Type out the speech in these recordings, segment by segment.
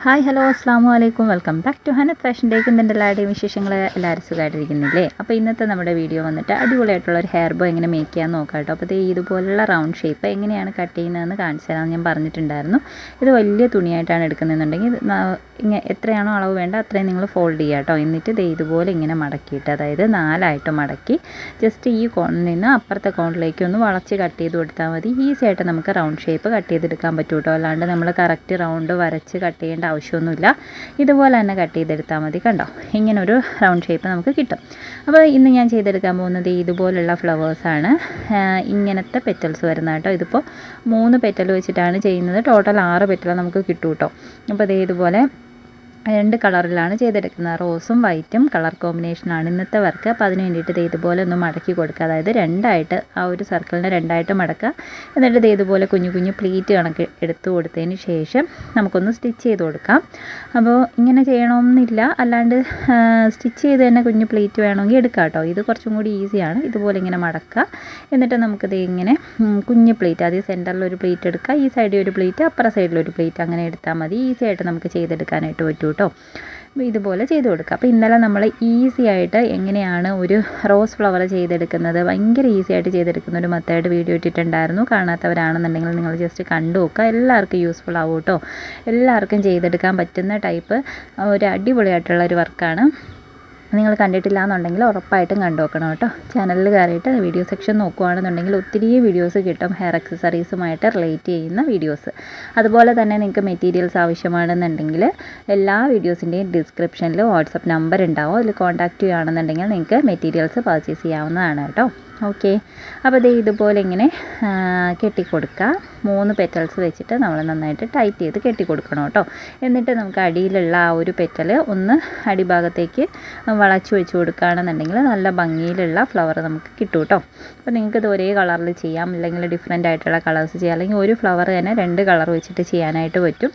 Hi hello അസ്സാം വലൈക്കും welcome back to Hanath fashion ഡേക്ക്. എന്തിൻ്റെ എല്ലാവരുടെയും വിശേഷങ്ങൾ? എല്ലാവരും സുഖമായിട്ടിരിക്കുന്നില്ലേ? അപ്പോൾ ഇന്നത്തെ നമ്മുടെ വീഡിയോ വന്നിട്ട് അടിപൊളിയായിട്ടുള്ള ഒരു ഹെയർ ബോ എങ്ങനെ മേക്ക് ചെയ്യാൻ നോക്കാം കേട്ടോ. അപ്പോൾ ഇതുപോലുള്ള റൗണ്ട് ഷേപ്പ് എങ്ങനെയാണ് കട്ട് ചെയ്യുന്നതെന്ന് കാണിച്ചു തരാമെന്ന് ഞാൻ പറഞ്ഞിട്ടുണ്ടായിരുന്നു. ഇത് വലിയ തുണിയായിട്ടാണ് എടുക്കുന്നതെന്നുണ്ടെങ്കിൽ ഇങ്ങനെ എത്രയാണോ അളവ് വേണ്ട അത്രയും നിങ്ങൾ ഫോൾഡ് ചെയ്യുക കേട്ടോ. എന്നിട്ട് ഇതുപോലെ ഇങ്ങനെ മടക്കിയിട്ട്, അതായത് 4 മടക്കി ജസ്റ്റ് ഈ കോണിൽ നിന്ന് അപ്പുറത്തെ കോണിലേക്ക് ഒന്ന് വളച്ച് കട്ട് ചെയ്ത് കൊടുത്താൽ മതി. ഈസി ആയിട്ട് നമുക്ക് റൗണ്ട് ഷേപ്പ് കട്ട് ചെയ്തെടുക്കാൻ പറ്റും കേട്ടോ. അല്ലാണ്ട് നമ്മൾ കറക്റ്റ് റൗണ്ട് വരച്ച് കട്ട് ചെയ്യേണ്ട ആവശ്യമൊന്നുമില്ല. ഇതുപോലെ തന്നെ കട്ട് ചെയ്തെടുത്താൽ മതി. കണ്ടോ, ഇങ്ങനൊരു റൗണ്ട് ഷേപ്പ് നമുക്ക് കിട്ടും. അപ്പോൾ ഇന്ന് ഞാൻ ചെയ്തെടുക്കാൻ പോകുന്നത് ഇതുപോലുള്ള ഫ്ലവേഴ്സാണ്. ഇങ്ങനത്തെ പെറ്റൽസ് വരുന്ന കേട്ടോ. ഇതിപ്പോൾ 3 പെറ്റൽ വെച്ചിട്ടാണ് ചെയ്യുന്നത്. ടോട്ടൽ 6 പെറ്റൽ നമുക്ക് കിട്ടും കേട്ടോ. അപ്പോൾ ഇതുപോലെ 2 കളറിലാണ് ചെയ്തെടുക്കുന്നത്. റോസും വൈറ്റും കളർ കോമ്പിനേഷനാണ് ഇന്നത്തെ വർക്ക്. അപ്പോൾ അതിന് വേണ്ടിയിട്ട് ഇതുപോലെ ഒന്ന് മടക്കി കൊടുക്കുക. അതായത് 2 ആ ഒരു സർക്കിളിനെ 2 മടക്കുക. എന്നിട്ട് ഇതുപോലെ കുഞ്ഞു കുഞ്ഞു പ്ലീറ്റ് കണക്ക് എടുത്തു കൊടുത്തതിന് ശേഷം നമുക്കൊന്ന് സ്റ്റിച്ച് ചെയ്ത് കൊടുക്കാം. അപ്പോൾ ഇങ്ങനെ ചെയ്യണമെന്നില്ല, അല്ലാണ്ട് സ്റ്റിച്ച് ചെയ്ത് തന്നെ കുഞ്ഞു പ്ലീറ്റ് വേണമെങ്കിൽ എടുക്കാം കേട്ടോ. ഇത് കുറച്ചും കൂടി ഈസിയാണ്. ഇതുപോലെ ഇങ്ങനെ മടക്കുക. എന്നിട്ട് നമുക്കിത് ഇങ്ങനെ കുഞ്ഞു പ്ലീറ്റ്, അത് സെൻറ്ററിലൊരു പ്ലീറ്റ് എടുക്കുക, ഈ സൈഡിൽ ഒരു പ്ലീറ്റ്, അപ്പുറ സൈഡിലൊരു പ്ലീറ്റ്, അങ്ങനെ എടുത്താൽ മതി. ഈസി ആയിട്ട് നമുക്ക് ചെയ്തെടുക്കാനായിട്ട് പറ്റും കേട്ടോ. ഇതുപോലെ ചെയ്ത് കൊടുക്കുക. അപ്പോൾ ഇന്നലെ നമ്മൾ ഈസി ആയിട്ട് എങ്ങനെയാണ് ഒരു റോസ് ഫ്ലവർ ചെയ്തെടുക്കുന്നത്, ഭയങ്കര ഈസി ആയിട്ട് ചെയ്തെടുക്കുന്ന ഒരു മെത്തേഡ് വീഡിയോ ഇട്ടിട്ടുണ്ടായിരുന്നു. കാണാത്തവരാണെന്നുണ്ടെങ്കിൽ നിങ്ങൾ ജസ്റ്റ് കണ്ടു നോക്കുക. എല്ലാവർക്കും യൂസ്ഫുൾ ആവും കേട്ടോ. എല്ലാവർക്കും ചെയ്തെടുക്കാൻ പറ്റുന്ന ടൈപ്പ് ഒരു അടിപൊളിയായിട്ടുള്ള ഒരു വർക്കാണ്. നിങ്ങൾ കണ്ടിട്ടില്ല എന്നുണ്ടെങ്കിൽ ഉറപ്പായിട്ടും കണ്ടു നോക്കണം കേട്ടോ. ചാനലിൽ കയറിയിട്ട് വീഡിയോ സെക്ഷൻ നോക്കുകയാണെന്നുണ്ടെങ്കിൽ ഒത്തിരി വീഡിയോസ് കിട്ടും, ഹെയർ അക്സസറീസുമായിട്ട് റിലേറ്റ് ചെയ്യുന്ന വീഡിയോസ്. അതുപോലെ തന്നെ നിങ്ങൾക്ക് മെറ്റീരിയൽസ് ആവശ്യമാണെന്നുണ്ടെങ്കിൽ എല്ലാ വീഡിയോസിൻ്റെയും ഡിസ്ക്രിപ്ഷനിൽ വാട്സപ്പ് നമ്പർ ഉണ്ടാവും. അതിൽ കോൺടാക്റ്റ് ചെയ്യുകയാണെന്നുണ്ടെങ്കിൽ നിങ്ങൾക്ക് മെറ്റീരിയൽസ് പർച്ചേസ് ചെയ്യാവുന്നതാണ് കേട്ടോ. ഓക്കെ, അപ്പോൾ ഇതുപോലെ ഇങ്ങനെ കെട്ടിക്കൊടുക്കുക. 3 പെറ്റൽസ് വെച്ചിട്ട് നമ്മൾ നന്നായിട്ട് ടൈറ്റ് ചെയ്ത് കെട്ടിക്കൊടുക്കണം കേട്ടോ. എന്നിട്ട് നമുക്ക് അടിയിലുള്ള ആ ഒരു പെറ്റൽ ഒന്ന് അടിഭാഗത്തേക്ക് വളച്ച് വെച്ച് കൊടുക്കുകയാണെന്നുണ്ടെങ്കിൽ നല്ല ഭംഗിയിലുള്ള ഫ്ലവർ നമുക്ക് കിട്ടും കേട്ടോ. അപ്പോൾ നിങ്ങൾക്ക് ഇത് ഒരേ കളറിൽ ചെയ്യാം, അല്ലെങ്കിൽ ഡിഫറെൻ്റ് ആയിട്ടുള്ള കളേഴ്സ് ചെയ്യാം, അല്ലെങ്കിൽ ഒരു ഫ്ലവർ തന്നെ 2 കളർ വെച്ചിട്ട് ചെയ്യാനായിട്ട് പറ്റും.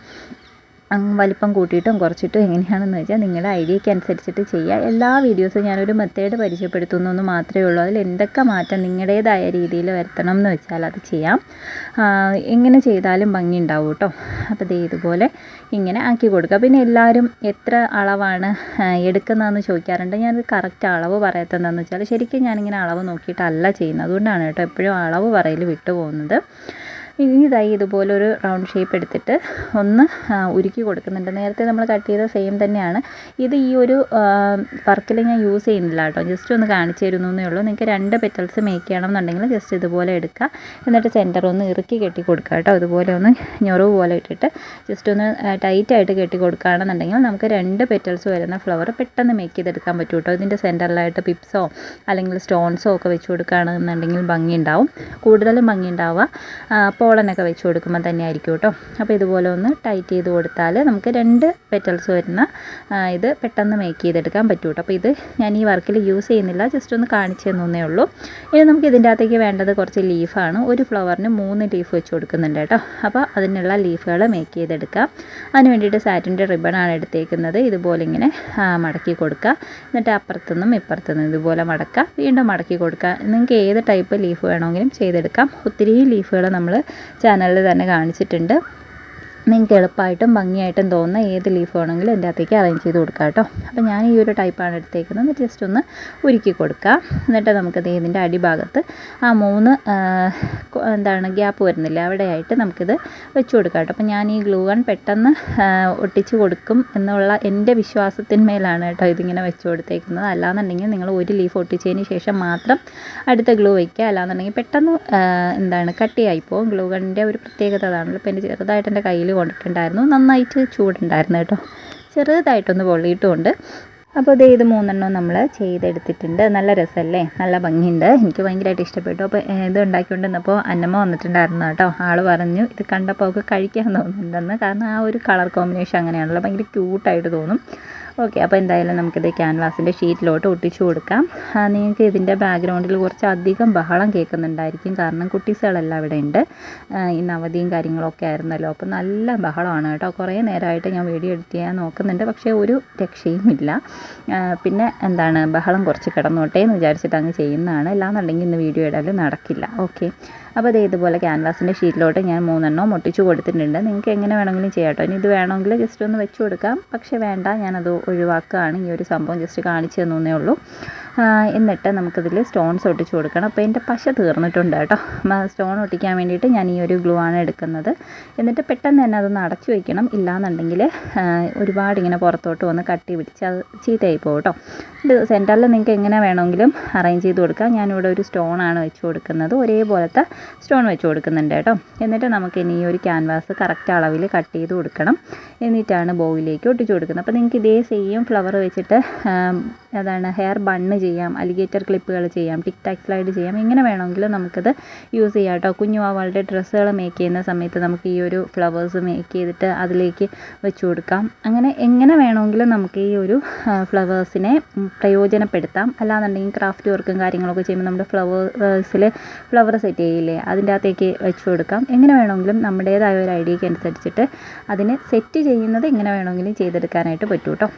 വലിപ്പം കൂട്ടിയിട്ടും കുറച്ചിട്ടും എങ്ങനെയാണെന്ന് വെച്ചാൽ നിങ്ങളുടെ ഐഡിയയ്ക്ക് അനുസരിച്ചിട്ട് ചെയ്യുക. എല്ലാ വീഡിയോസും ഞാനൊരു മെത്തേഡ് പരിചയപ്പെടുത്തുന്നു മാത്രമേ ഉള്ളൂ. അതിൽ എന്തൊക്കെ മാറ്റം നിങ്ങളുടേതായ രീതിയിൽ വരുത്തണം എന്ന് വെച്ചാൽ അത് ചെയ്യാം. എങ്ങനെ ചെയ്താലും ഭംഗി ഉണ്ടാവും കേട്ടോ. അപ്പോൾ ഇതുപോലെ ഇങ്ങനെ ആക്കി കൊടുക്കുക. പിന്നെ എല്ലാവരും എത്ര അളവാണ് എടുക്കുന്നതെന്ന് ചോദിക്കാറുണ്ട്. ഞാനത് കറക്റ്റ് അളവ് പറയാത്തതെന്ന് വെച്ചാൽ ശരിക്കും ഞാനിങ്ങനെ അളവ് നോക്കിയിട്ടല്ല ചെയ്യുന്നത്. അതുകൊണ്ടാണ് കേട്ടോ എപ്പോഴും അളവ് പറയൽ വിട്ടുപോകുന്നത്. ഇനി ഇതുപോലൊരു റൗണ്ട് ഷേപ്പ് എടുത്തിട്ട് ഒന്ന് ഉരുക്കി കൊടുക്കുന്നുണ്ട്. നേരത്തെ നമ്മൾ കട്ട് ചെയ്ത സെയിം തന്നെയാണ്. ഇത് ഈ ഒരു വർക്കിൽ ഞാൻ യൂസ് ചെയ്യുന്നില്ല കേട്ടോ. ജസ്റ്റ് ഒന്ന് കാണിച്ചു തരുന്നേ ഉള്ളൂ. നിങ്ങൾക്ക് 2 പെറ്റൽസ് മേക്ക് ചെയ്യണമെന്നുണ്ടെങ്കിൽ ജസ്റ്റ് ഇതുപോലെ എടുക്കുക. എന്നിട്ട് സെൻറ്റർ ഒന്ന് ഇറുക്കി കെട്ടി കൊടുക്കുക കേട്ടോ. ഇതുപോലെ ഒന്ന് ഞൊറവ് പോലെ ഇട്ടിട്ട് ജസ്റ്റ് ഒന്ന് ടൈറ്റായിട്ട് കെട്ടി കൊടുക്കുകയാണെന്നുണ്ടെങ്കിൽ നമുക്ക് 2 പെറ്റൽസ് വരുന്ന ഫ്ലവർ പെട്ടെന്ന് മേക്ക് ചെയ്തെടുക്കാൻ പറ്റും കേട്ടോ. ഇതിൻ്റെ സെൻറ്ററിലായിട്ട് പിപ്സോ അല്ലെങ്കിൽ സ്റ്റോൺസോ ഒക്കെ വെച്ച് കൊടുക്കുകയാണെന്നുണ്ടെങ്കിൽ ഭംഗി ഉണ്ടാവും. കൂടുതലും ഭംഗി ഉണ്ടാവുക പോളനൊക്കെ വെച്ച് കൊടുക്കുമ്പോൾ തന്നെ ആയിരിക്കും കേട്ടോ. അപ്പോൾ ഇതുപോലെ ഒന്ന് ടൈറ്റ് ചെയ്ത് കൊടുത്താൽ നമുക്ക് 2 പെറ്റൽസ് വരുന്ന ഇത് പെട്ടെന്ന് മേക്ക് ചെയ്തെടുക്കാൻ പറ്റും കേട്ടോ. അപ്പോൾ ഇത് ഞാൻ ഈ വർക്കിൽ യൂസ് ചെയ്യുന്നില്ല, ജസ്റ്റ് ഒന്ന് കാണിച്ചു തന്നേ ഉള്ളൂ. ഇനി നമുക്ക് ഇതിൻ്റെ അകത്തേക്ക് വേണ്ടത് കുറച്ച് ലീഫാണ്. ഒരു ഫ്ലവറിന് 3 ലീഫ് വെച്ച് കൊടുക്കുന്നുണ്ട് കേട്ടോ. അപ്പോൾ അതിനുള്ള ലീഫുകൾ മേക്ക് ചെയ്തെടുക്കാം. അതിന് വേണ്ടിയിട്ട് സാറ്റിൻ്റെ റിബണാണ് എടുത്തേക്കുന്നത്. ഇതുപോലെ ഇങ്ങനെ മടക്കി കൊടുക്കുക. എന്നിട്ട് അപ്പുറത്തുനിന്നും ഇപ്പുറത്തുനിന്നും ഇതുപോലെ മടക്കുക, വീണ്ടും മടക്കി കൊടുക്കുക. നിങ്ങൾക്ക് ഏത് ടൈപ്പ് ലീഫ് വേണമെങ്കിലും ചെയ്തെടുക്കാം. ഒത്തിരി ലീഫുകൾ നമ്മൾ ചാനലിൽ തന്നെ കാണിച്ചിട്ടുണ്ട്. നിങ്ങൾക്ക് എളുപ്പമായിട്ടും ഭംഗിയായിട്ടും തോന്നുന്ന ഏത് ലീഫ് വേണമെങ്കിലും എൻ്റെ അകത്തേക്ക് അറേഞ്ച് ചെയ്ത് കൊടുക്കാം കേട്ടോ. അപ്പോൾ ഞാൻ ഈ ഒരു ടൈപ്പാണ് എടുത്തേക്കുന്നത്. ജസ്റ്റ് ഒന്ന് ഉരുക്കി കൊടുക്കുക. എന്നിട്ട് നമുക്കത് ഇതിൻ്റെ അടിഭാഗത്ത് ആ 3 ഗ്യാപ്പ് വരുന്നില്ല, അവിടെയായിട്ട് നമുക്കിത് വെച്ച് കൊടുക്കാം കേട്ടോ. അപ്പോൾ ഞാൻ ഈ ഗ്ലൂ ഗൺ പെട്ടെന്ന് ഒട്ടിച്ച് കൊടുക്കും എന്നുള്ള എൻ്റെ വിശ്വാസത്തിന്മേലാണ് കേട്ടോ ഇതിങ്ങനെ വെച്ച് കൊടുത്തേക്കുന്നത്. അല്ലാന്നുണ്ടെങ്കിൽ നിങ്ങൾ ഒരു ലീഫ് ഒട്ടിച്ചതിന് ശേഷം മാത്രം അടുത്ത ഗ്ലൂ വയ്ക്കുക. അല്ലാന്നുണ്ടെങ്കിൽ പെട്ടെന്ന് കട്ടിയായിപ്പോവും. ഗ്ലൂ ഗണ്ണിൻ്റെ ഒരു പ്രത്യേകത അതാണല്ലോ. ഇപ്പോൾ എൻ്റെ ചെറുതായിട്ട് എൻ്റെ കയ്യിൽ കൊണ്ടിട്ടുണ്ടായിരുന്നു, നന്നായിട്ട് ചൂടുണ്ടായിരുന്നു കേട്ടോ. ചെറുതായിട്ടൊന്ന് പൊള്ളിയിട്ടുമുണ്ട്. അപ്പോൾ ഇത് 3 നമ്മൾ ചെയ്തെടുത്തിട്ടുണ്ട്. നല്ല രസമല്ലേ, നല്ല ഭംഗിയുണ്ട്. എനിക്ക് ഭയങ്കരമായിട്ട് ഇഷ്ടപ്പെട്ടു. അപ്പോൾ ഇത് ഉണ്ടാക്കിക്കൊണ്ടിരുന്നപ്പോൾ അന്നമ്മ വന്നിട്ടുണ്ടായിരുന്നു കേട്ടോ. ആൾ പറഞ്ഞു ഇത് കണ്ടപ്പോൾ അവൾക്ക് കഴിക്കാൻ തോന്നുന്നുണ്ടെന്ന്. കാരണം ആ ഒരു കളർ കോമ്പിനേഷൻ അങ്ങനെയാണല്ലോ, ഭയങ്കര ക്യൂട്ടായിട്ട് തോന്നും. ഓക്കെ, അപ്പോൾ എന്തായാലും നമുക്കിത് ക്യാൻവാസിൻ്റെ ഷീറ്റിലോട്ട് ഒട്ടിച്ചു കൊടുക്കാം. നിങ്ങൾക്ക് ഇതിൻ്റെ ബാക്ക്ഗ്രൗണ്ടിൽ കുറച്ച് അധികം ബഹളം കേൾക്കുന്നുണ്ടായിരിക്കും, കാരണം കുട്ടീസുകളെല്ലാം ഇവിടെ ഉണ്ട്. ഇന്ന് അവധിയും കാര്യങ്ങളൊക്കെ ആയിരുന്നല്ലോ. അപ്പോൾ നല്ല ബഹളമാണ് കേട്ടോ. കുറേ നേരമായിട്ട് ഞാൻ വീഡിയോ എഡിറ്റ് ചെയ്യാൻ നോക്കുന്നുണ്ട്, പക്ഷേ ഒരു രക്ഷയുമില്ല. പിന്നെ ബഹളം കുറച്ച് കിടന്നോട്ടെ എന്ന് വിചാരിച്ചിട്ട് അങ്ങ് ചെയ്യുന്നതാണ്. അല്ലാന്നുണ്ടെങ്കിൽ ഇന്ന് വീഡിയോ ഇടാൻ നടക്കില്ല. ഓക്കെ, അപ്പോൾ അത് ഇതുപോലെ ക്യാൻവാസിൻ്റെ ഷീറ്റിലോട്ട് ഞാൻ 3 ഒട്ടിച്ച് കൊടുത്തിട്ടുണ്ട്. നിങ്ങൾക്ക് എങ്ങനെ വേണമെങ്കിലും ചെയ്യാം കേട്ടോ. ഇനി ഇത് വേണമെങ്കിൽ ജസ്റ്റ് ഒന്ന് വെച്ച് കൊടുക്കാം, പക്ഷേ വേണ്ട, ഞാനത് ഒഴിവാക്കുകയാണ്. ഈ ഒരു സംഭവം ജസ്റ്റ് കാണിച്ചു തന്നേ ഉള്ളൂ. എന്നിട്ട് നമുക്കിതിൽ സ്റ്റോൺസ് ഒട്ടിച്ച് കൊടുക്കണം. അപ്പോൾ എൻ്റെ പശ തീർന്നിട്ടുണ്ട് കേട്ടോ. സ്റ്റോൺ ഒട്ടിക്കാൻ വേണ്ടിയിട്ട് ഞാൻ ഈ ഒരു ഗ്ലൂ ആണ് എടുക്കുന്നത്. എന്നിട്ട് പെട്ടെന്ന് തന്നെ അതൊന്ന് അടച്ചു വയ്ക്കണം, ഇല്ലാന്നുണ്ടെങ്കിൽ ഒരുപാട് ഇങ്ങനെ പുറത്തോട്ട് വന്ന് കട്ടി പിടിച്ച് അത് ചീത്തയായി പോകും കേട്ടോ. ഇത് സെൻറ്ററിൽ നിങ്ങൾക്ക് എങ്ങനെ വേണമെങ്കിലും അറേഞ്ച് ചെയ്ത് കൊടുക്കാം. ഞാനിവിടെ ഒരു സ്റ്റോണാണ് വെച്ച് കൊടുക്കുന്നത്, ഒരേപോലത്തെ സ്റ്റോൺ വെച്ച് കൊടുക്കുന്നുണ്ട് കേട്ടോ. എന്നിട്ട് നമുക്ക് ഇനി ഈ ഒരു ക്യാൻവാസ് കറക്റ്റ് അളവിൽ കട്ട് ചെയ്ത് കൊടുക്കണം. എന്നിട്ടാണ് ബോയിലേക്ക് ഒട്ടിച്ച് കൊടുക്കുന്നത്. അപ്പോൾ നിങ്ങൾക്ക് ഇതേ സെയിം ഫ്ലവർ വെച്ചിട്ട് ഹെയർ ബണ്ണ് ചെയ്യാം, അലിഗേറ്റർ ക്ലിപ്പുകൾ ചെയ്യാം, ടിക് ടാക് സ്ലൈഡ് ചെയ്യാം, എങ്ങനെ വേണമെങ്കിലും നമുക്കത് യൂസ് ചെയ്യാം കേട്ടോ. കുഞ്ഞു വാവകളുടെ ഡ്രസ്സുകൾ മേക്ക് ചെയ്യുന്ന സമയത്ത് നമുക്ക് ഈ ഒരു ഫ്ലവേഴ്സ് മേക്ക് ചെയ്തിട്ട് അതിലേക്ക് വെച്ച് കൊടുക്കാം. അങ്ങനെ എങ്ങനെ വേണമെങ്കിലും നമുക്ക് ഈ ഒരു ഫ്ലവേഴ്സിനെ പ്രയോജനപ്പെടുത്താം. അല്ലാന്നുണ്ടെങ്കിൽ ക്രാഫ്റ്റ് വർക്കും കാര്യങ്ങളൊക്കെ ചെയ്യുമ്പോൾ നമ്മുടെ ഫ്ലവേഴ്സിൽ ഫ്ലവർ സെറ്റ് ചെയ്യില്ലേ, അതിൻ്റെ അകത്തേക്ക് വെച്ച് കൊടുക്കാം. എങ്ങനെ വേണമെങ്കിലും നമ്മുടേതായ ഒരു ഐഡിയയ്ക്ക് അനുസരിച്ചിട്ട് അതിന് സെറ്റ് ചെയ്യുന്നത് എങ്ങനെ വേണമെങ്കിലും ചെയ്തെടുക്കാനായിട്ട് പറ്റും കേട്ടോ.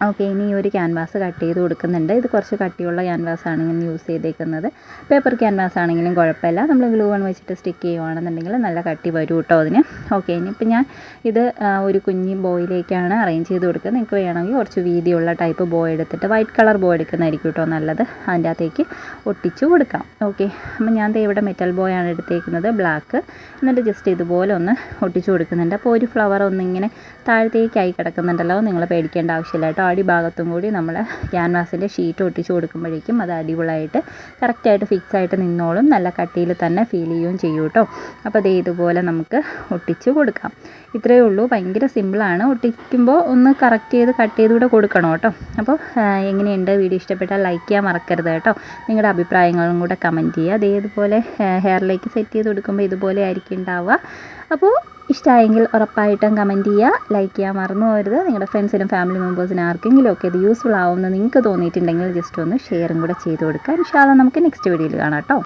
ഓക്കെ, ഇനി ഈ ഒരു ക്യാൻവാസ് കട്ട് ചെയ്ത് കൊടുക്കുന്നുണ്ട്. ഇത് കുറച്ച് കട്ടിയുള്ള ക്യാൻവാസാണ് ഇങ്ങനെ യൂസ് ചെയ്തേക്കുന്നത്. പേപ്പർ ക്യാൻവാസ് ആണെങ്കിലും കുഴപ്പമില്ല. നമ്മൾ ഗ്ലൂ ഗൺ വെച്ചിട്ട് സ്റ്റിക്ക് ചെയ്യുകയാണെന്നുണ്ടെങ്കിൽ നല്ല കട്ടി വരും കേട്ടോ അതിന്. ഓക്കെ, ഇനിയിപ്പോൾ ഞാൻ ഇത് ഒരു കുഞ്ഞി ബോയിലേക്കാണ് അറേഞ്ച് ചെയ്ത് കൊടുക്കുന്നത്. നിങ്ങൾക്ക് വേണമെങ്കിൽ കുറച്ച് വീതിയുള്ള ടൈപ്പ് ബോയ് എടുത്തിട്ട് വൈറ്റ് കളർ ബോയ് എടുക്കുന്നതായിരിക്കും കേട്ടോ നല്ലത്. അതിൻ്റെ അകത്തേക്ക് ഒട്ടിച്ച് കൊടുക്കാം. ഓക്കെ, അപ്പോൾ ഞാൻ ഇവിടെ മെറ്റൽ ബോയ് ആണ് എടുത്തേക്കുന്നത്, ബ്ലാക്ക്. എന്നിട്ട് ജസ്റ്റ് ഇതുപോലെ ഒന്ന് ഒട്ടിച്ച് കൊടുക്കുന്നുണ്ട്. അപ്പോൾ ഒരു ഫ്ലവർ ഒന്നിങ്ങനെ താഴത്തേക്കായി കിടക്കുന്നുണ്ടല്ലോ, നിങ്ങൾ പേടിക്കേണ്ട ആവശ്യമില്ല കേട്ടോ. അടിഭാഗത്തും കൂടി നമ്മൾ ക്യാൻവാസിൻ്റെ ഷീറ്റ് ഒട്ടിച്ച് കൊടുക്കുമ്പോഴേക്കും അത് അടിപൊളിയായിട്ട് കറക്റ്റായിട്ട് ഫിക്സ് ആയിട്ട് നിന്നോളും. നല്ല കട്ടിയിൽ തന്നെ ഫീൽ ചെയ്യുകയും ചെയ്യും കേട്ടോ. അപ്പോൾ അതേ ഇതുപോലെ നമുക്ക് ഒട്ടിച്ച് കൊടുക്കാം. ഇത്രയേ ഉള്ളൂ, ഭയങ്കര സിമ്പിളാണ്. ഒട്ടിക്കുമ്പോൾ ഒന്ന് കറക്റ്റ് ചെയ്ത് കട്ട് ചെയ്തുകൂടെ കൊടുക്കണം കേട്ടോ. അപ്പോൾ എങ്ങനെയുണ്ട്, വീഡിയോ ഇഷ്ടപ്പെട്ടാൽ ലൈക്ക് ചെയ്യാൻ മറക്കരുത് കേട്ടോ. നിങ്ങളുടെ അഭിപ്രായങ്ങളും കൂടെ കമൻറ്റ് ചെയ്യുക. അതേതുപോലെ ഹെയറിലേക്ക് സെറ്റ് ചെയ്ത് കൊടുക്കുമ്പോൾ ഇതുപോലെ ആയിരിക്കും ഉണ്ടാവുക. അപ്പോൾ ഇഷ്ടമായെങ്കിൽ ഉറപ്പായിട്ടും കമൻറ്റ് ചെയ്യുക, ലൈക്ക് ചെയ്യാൻ മറന്നു പോകരുത്. നിങ്ങളുടെ ഫ്രണ്ട്സിനും ഫാമിലി മെമ്പേഴ്സിനും ആർക്കെങ്കിലും ഒക്കെ ഇത് യൂസ്ഫുൾ ആവുമെന്ന് നിങ്ങൾക്ക് തോന്നിയിട്ടുണ്ടെങ്കിൽ ജസ്റ്റ് ഒന്ന് ഷെയറും കൂടെ ചെയ്ത് കൊടുക്കുക. ഇൻഷാ അല്ലാഹ് നമുക്ക് നെക്സ്റ്റ് വീഡിയോയിൽ കാണാം കേട്ടോ.